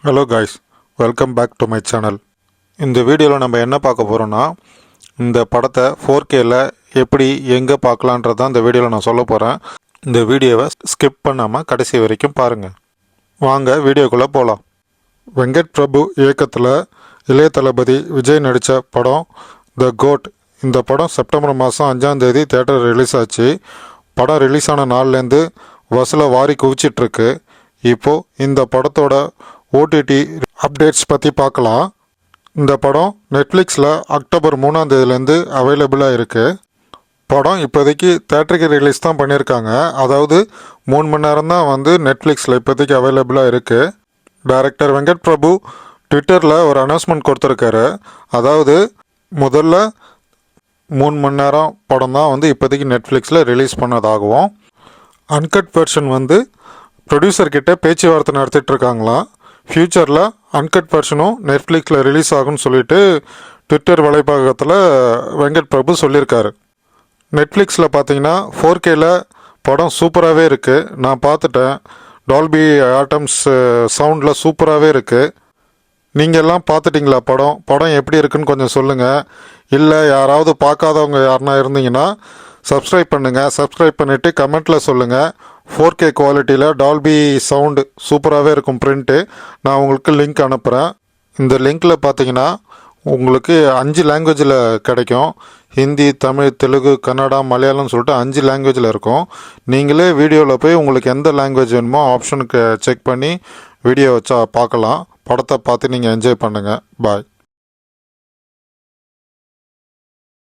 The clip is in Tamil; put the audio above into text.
Hello guys, welcome back to my channel. இந்த வீடியோவில் நம்ம என்ன பார்க்க போகிறோன்னா, இந்த படத்தை 4Kல எப்படி எங்கே பார்க்கலான்றது தான் இந்த வீடியோவில் நான் சொல்ல போகிறேன். இந்த வீடியோவை ஸ்கிப் பண்ணாமல் கடைசி வரைக்கும் பாருங்கள். வாங்க வீடியோக்குள்ளே போகலாம். வெங்கட் பிரபு இயக்கத்தில் இளைய தளபதி விஜய் நடித்த படம் த கோட். இந்த படம் செப்டம்பர் மாதம் 5ஆம் தேதி தேட்டர் ரிலீஸ் ஆச்சு. படம் ரிலீஸ் ஆன நாள்லேருந்து வசூலை வாரி குவிச்சிட்ருக்கு. இப்போது இந்த படத்தோட ஓடிடி அப்டேட்ஸ் பற்றி பார்க்கலாம். இந்த படம் நெட்ஃப்ளிக்ஸில் அக்டோபர் 3ஆம் தேதியிலேருந்து அவைலபிளாக இருக்குது. படம் இப்போதைக்கு தேட்டருக்கு ரிலீஸ் தான் பண்ணியிருக்காங்க. அதாவது 3 மணி நேரம் தான் நெட்ஃப்ளிக்ஸில் இப்போதைக்கு அவைலபிளாக இருக்குது. டைரக்டர் வெங்கட் பிரபு ட்விட்டரில் ஒரு அனௌன்ஸ்மெண்ட் கொடுத்துருக்காரு. அதாவது முதல்ல 3 மணி நேரம் படம் தான் இப்போதைக்கு நெட்ஃப்ளிக்ஸில் ரிலீஸ் பண்ணதாகவும், அன்கட் வெர்ஷன் ப்ரொடியூசர்கிட்ட பேச்சுவார்த்தை நடத்திட்டு இருக்காங்களாம். ஃப்யூச்சரில் அன்கட் வெர்ஷனும் நெட்ஃப்ளிக்ஸில் ரிலீஸ் ஆகும்னு சொல்லிட்டு ட்விட்டர் வலைப்பக்கத்தில் வெங்கட் பிரபு சொல்லியிருக்காரு. நெட்ஃப்ளிக்ஸில் பார்த்தீங்கன்னா 4Kல படம் சூப்பராகவே இருக்குது. நான் பார்த்துட்டேன். டால்பி ஆட்டம்ஸ் சவுண்டில் சூப்பராகவே இருக்குது. நீங்கள் எல்லாம் பார்த்துட்டிங்களா? படம் எப்படி இருக்குன்னு கொஞ்சம் சொல்லுங்கள். இல்லை யாராவது பார்க்காதவங்க யாருனா இருந்தீங்கன்னா சப்ஸ்கிரைப் பண்ணுங்கள். சப்ஸ்கிரைப் பண்ணிவிட்டு கமெண்ட்டில் சொல்லுங்கள். 4K குவாலிட்டியில் டால்பி சவுண்டு சூப்பராகவே இருக்கும் பிரிண்ட்டு. நான் உங்களுக்கு லிங்க் அனுப்புகிறேன். இந்த லிங்க்கில் பார்த்தீங்கன்னா உங்களுக்கு 5 லாங்குவேஜில் கிடைக்கும். ஹிந்தி, தமிழ், தெலுங்கு, கன்னடா, மலையாளம்னு சொல்லிட்டு 5 லாங்குவேஜில் இருக்கும். நீங்களே வீடியோவில் போய் உங்களுக்கு எந்த லாங்குவேஜ் வேணுமோ ஆப்ஷனுக்கு செக் பண்ணி வீடியோ வச்சா பார்க்கலாம். படத்தை பார்த்து நீங்கள் என்ஜாய் பண்ணுங்கள். பாய்.